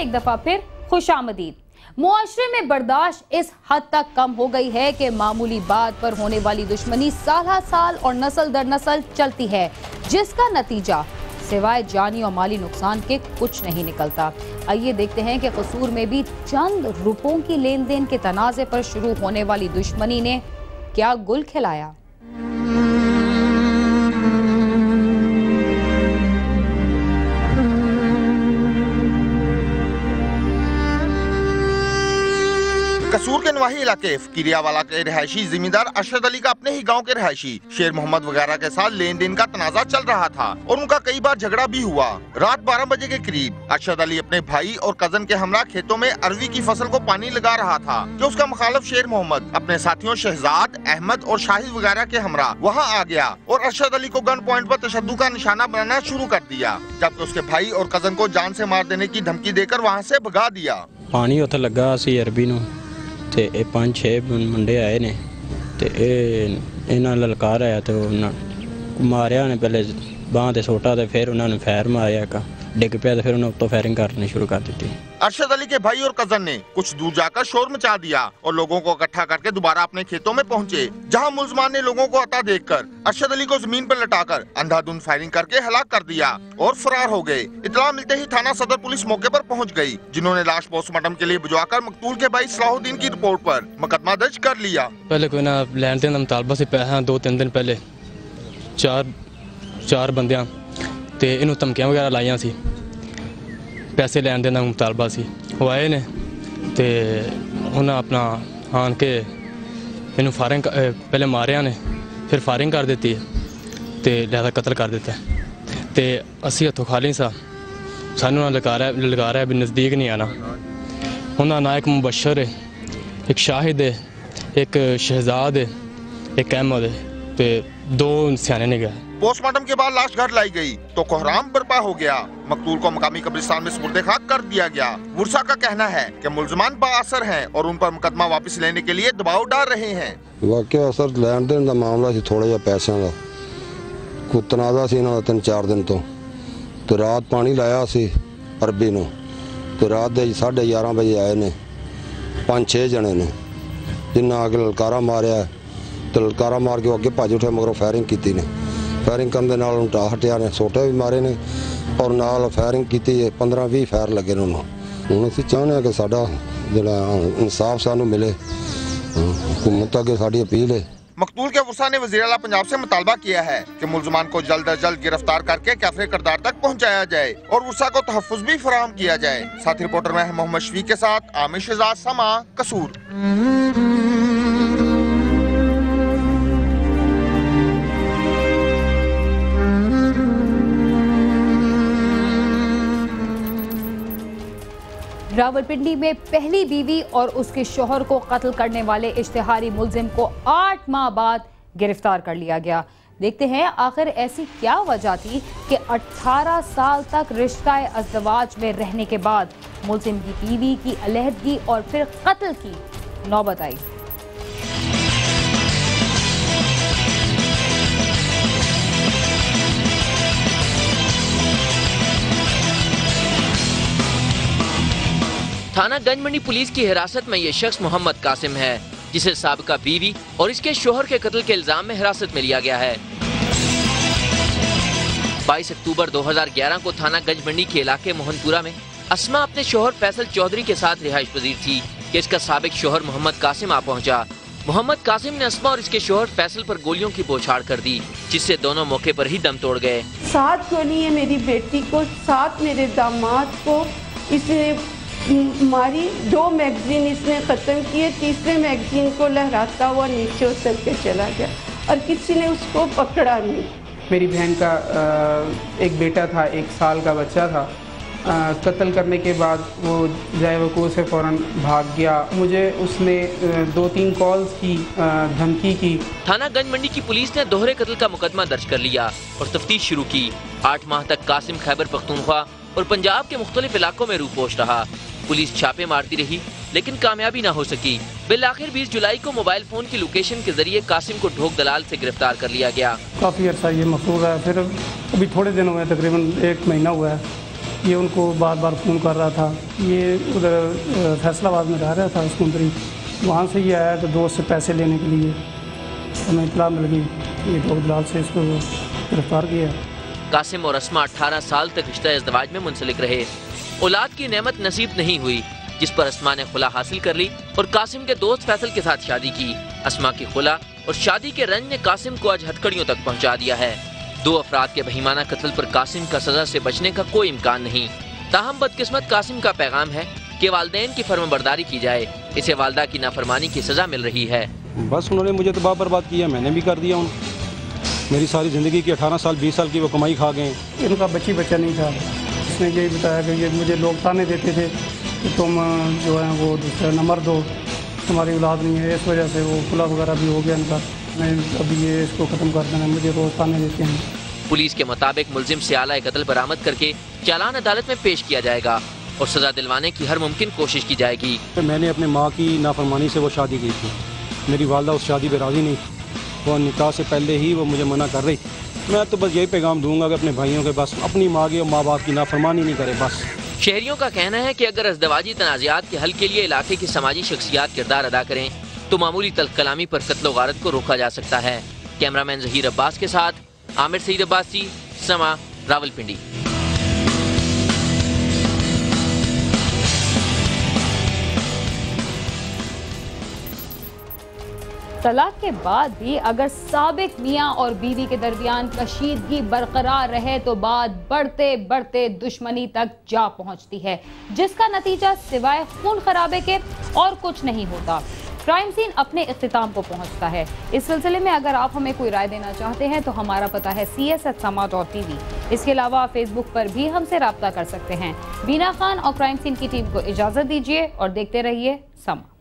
एक दफा फिर खुशामदीद। मुआशरे में बर्दाश्त इस हद तक कम हो गई है कि मामूली बात पर होने वाली दुश्मनी साल साल और नस्ल दर नस्ल चलती है, जिसका नतीजा सिवाय जानी और माली नुकसान के कुछ नहीं निकलता। आइए देखते हैं कि कसूर में भी चंद रुपयों की लेन देन के तनाज़े पर शुरू होने वाली दुश्मनी ने क्या गुल खिलाया। कसूर के नवाही इलाके फकीरियावाला के रहायशी जिम्मेदार अरशद अली का अपने ही गांव के रहायशी शेर मोहम्मद वगैरह के साथ लेन देन का तनाजा चल रहा था और उनका कई बार झगड़ा भी हुआ। रात 12 बजे के करीब अरशद अली अपने भाई और कजन के हमरा खेतों में अरवी की फसल को पानी लगा रहा था कि उसका मुखालिफ शेर मोहम्मद अपने साथियों शहजाद, अहमद और शाहिद वगैरह के हमरा वहाँ आ गया और अरशद अली को गन पॉइंट पर तशद्दुद का निशाना बनाना शुरू कर दिया, जबकि उसके भाई और कजन को जान से मार देने की धमकी देकर वहाँ से भगा दिया। पानी उत्थे लगा सी अरबी नूं ते 5-6 मुंडे आए ने ते इन्हां ललकारा ते मारिया ने पहले बांह ते सोटा ते फिर उन्होंने फैर मारिया का डिग पिया तो फिर उन्होंने उत्तों फायरिंग करनी शुरू कर दी। अरशद अली के भाई और कजन ने कुछ दूर जाकर शोर मचा दिया और लोगों को इकट्ठा करके दोबारा अपने खेतों में पहुंचे, जहां मुल्ज़मान ने लोगों को अता देखकर अरशद अली को जमीन पर लटाकर अंधाधुंध फायरिंग करके हलाक कर दिया और फरार हो गए। इत्तला मिलते ही थाना सदर पुलिस मौके पर पहुंच गई, जिन्होंने लाश पोस्टमार्टम के लिए भिजवाकर मकतूल के भाई सलाहुद्दीन की रिपोर्ट पर मुकदमा दर्ज कर लिया। पहले कोई ना लैन देन मुतालबा से पैसा 2-3 दिन पहले चार बंदियां ते इन्हों धमकियां वगैरह लाइया सी, पैसे लैन देन मुतालबा सी। वो आए ने ते उन्हें अपना आन के इन्हों फायरिंग पहले मारिया ने फिर फायरिंग कर दी ते लिहाजा कत्ल कर दिता ते असी हथों खाली सा सानू ललकारा भी नज़दीक नहीं आना। उन्होंने ना एक मुबशर है, एक शाहिद है, एक शहजाद है, एक अहमद है ते 2 सियाने ने गए। पोस्टमार्टम के बाद लाश घर लाई गई तो कोहराम बर्पा हो गया। मकतूल को मकामी कब्रिस्तान में सुपुर्दे खाक कर दिया गया। वर्षा का कहना है कि मुल्ज़मान बाअसर हैं और उन पर मुकदमा वापस लेने के लिए दबाव डाल रहे हैं। वाकई असर लैन देन का मामला सी, थोड़ा जिहा पैसों का कोई तनाज़ा सी इन्हां दा 3-4 दिन तो रात पानी लाया सी अरबी नूं ते रात दे 11:30 बजे आए ने 5-6 जने ने, जिन्ना अगे ललकारा मारिया तो ललकारा मार के अगे भज उठे, मगरों फायरिंग की ने। फायरिंग करने नाल उन्हें ढा हटिया ने, सोटे भी मारे ने और नाल फायरिंग की 15-20 फायर लगे ने। हुण असीं चाहुंदे हां कि साडा जिहड़ा इंसाफ सानूं मिले, हुकूमत अगे साडी अपील है। मकतूल के वर्षा ने वज़ीर आला पंजाब से मुतालबा किया है कि मुल्ज़मान को जल्द अज जल्द गिरफ्तार करके कैफरे किरदार तक पहुँचाया जाए और वर्षा को तहफ़्फ़ुज़ भी फराहम किया जाए। साथी रिपोर्टर मैं मोहम्मद शफीक के साथ आमिर शहजाद, समा, कसूर। रावलपिंडी में पहली बीवी और उसके शौहर को कत्ल करने वाले इश्तिहारी मुलजिम को 8 माह बाद गिरफ्तार कर लिया गया। देखते हैं आखिर ऐसी क्या वजह थी कि 18 साल तक रिश्ता अज़दवाज में रहने के बाद मुलजिम की बीवी की अलहदगी और फिर कत्ल की नौबत आई। थाना गंजमंडी पुलिस की हिरासत में ये शख्स मोहम्मद कासिम है, जिसे साबिका बीवी और इसके शोहर के कत्ल के इल्जाम में हिरासत में लिया गया है। 22 अक्टूबर 2011 को थाना गंजमंडी के इलाके मोहनपुरा में अस्मा अपने शोहर फैसल चौधरी के साथ रिहाइश पजीर थी कि इसका साबिक शोहर मोहम्मद कासिम आ पहुंचा। मोहम्मद कासिम ने अस्मा और इसके शोहर फैसल पर गोलियों की बौछार कर दी, जिससे दोनों मौके पर ही दम तोड़ गए। 7 गोली है मेरी बेटी को, 7 मेरे दामाद को इसने मारी। 2 मैगजीन इसने ख़त्म किए, तीसरे मैगजीन को लहराता हुआ नीचे उतर के चला गया और किसी ने उसको पकड़ा नहीं। मेरी बहन का एक बेटा था, 1 साल का बच्चा था। कत्ल करने के बाद वो जाए वकूफ़ से फ़ौरन भाग गया। मुझे उसने 2-3 कॉल्स की, धमकी की। थाना गंजमंडी की पुलिस ने दोहरे कत्ल का मुकदमा दर्ज कर लिया और तफ्तीश शुरू की। 8 माह तक कासिम खैबर पख्तूनख्वा और पंजाब के मुख्तलिफ इलाकों में रूपोश रहा। पुलिस छापे मारती रही लेकिन कामयाबी न हो सकी। बिलाखिर 20 जुलाई को मोबाइल फोन की लोकेशन के जरिए कासिम को ढोक दलाल से गिरफ्तार कर लिया गया। काफ़ी अर्सा ये मकरूर है, फिर अभी थोड़े दिन हुए, तकरीबन 1 महीना हुआ है ये उनको बार बार फ़ोन कर रहा था। ये उधर फैसलाबाद में रह रहा था सुंदरी, वहाँ से ये आया कि दोस्त से पैसे लेने के लिए, हमें इत्तला मिल गई, ये दो दलाल से इसको गिरफ्तार किया। कासिम और अस्मा 18 साल तक रिश्ता इज़्दिवाज में मुंसलिक रहे। औलाद की नेमत नसीब नहीं हुई, जिस पर अस्मा ने खुला हासिल कर ली और कासिम के दोस्त फैसल के साथ शादी की। अस्मा की खुला और शादी के रंज ने कासिम को आज हथकड़ियों तक पहुंचा दिया है। 2 अफराद के बहीमाना कत्ल पर कासिम का सजा से बचने का कोई इम्कान नहीं। ताहम बदकिस्मत कासिम का पैगाम है कि वालिदैन की फर्माबरदारी की जाए। इसे वालदा की नाफरमानी की सजा मिल रही है। बस उन्होंने मुझे तबाह बर्बाद किया, मैंने भी कर दिया। मेरी सारी ज़िंदगी की 18 साल 20 साल की वो कमाई खा गए। इनका बच्चा नहीं था। इसने यही बताया कि ये मुझे लोग ताने देते थे कि तुम जो है वो दूसरा नंबर दो, तुम्हारी औलाद नहीं है। इस वजह से वो खुला वगैरह भी हो गया इनका। मैं अभी ये इसको ख़त्म कर देना, मुझे रोज़ ताने देते हैं। पुलिस के मुताबिक मुलजिम से आला कत्ल बरामद करके चालान अदालत में पेश किया जाएगा और सजा दिलवाने की हर मुमकिन कोशिश की जाएगी। मैंने अपने माँ की नाफरमानी से वो शादी की थी। मेरी वालदा उस शादी पर राज़ी नहीं, वो निकाह से पहले ही वो मुझे मना कर रही। मैं तो बस यही पैगाम दूंगा कि अपने भाइयों के बस अपनी माँ की और माँ बाप की नाफरमानी नहीं करे बस। शहरियों का कहना है कि अगर इज़्दिवाजी तनाज़ात के हल के लिए इलाके की समाजी शख्सियात किरदार अदा करें तो मामूली तल्ख कलामी पर कत्ल व गारत को रोका जा सकता है। कैमरामैन ज़हीर अब्बास के साथ आमिर सईद अब्बासी, समा, रावलपिंडी। तलाक के बाद भी अगर साबिक मियां और बीवी के दरमियान कशीदगी बरकरार रहे तो बात बढ़ते बढ़ते दुश्मनी तक जा पहुंचती है, जिसका नतीजा सिवाय खून खराबे के और कुछ नहीं होता। क्राइम सीन अपने इख्तिताम को पहुंचता है। इस सिलसिले में अगर आप हमें कोई राय देना चाहते हैं तो हमारा पता है cs@sama.tv। इसके अलावा फेसबुक पर भी हमसे राब्ता कर सकते हैं। बीना खान और क्राइम सीन की टीम को इजाजत दीजिए और देखते रहिए समा।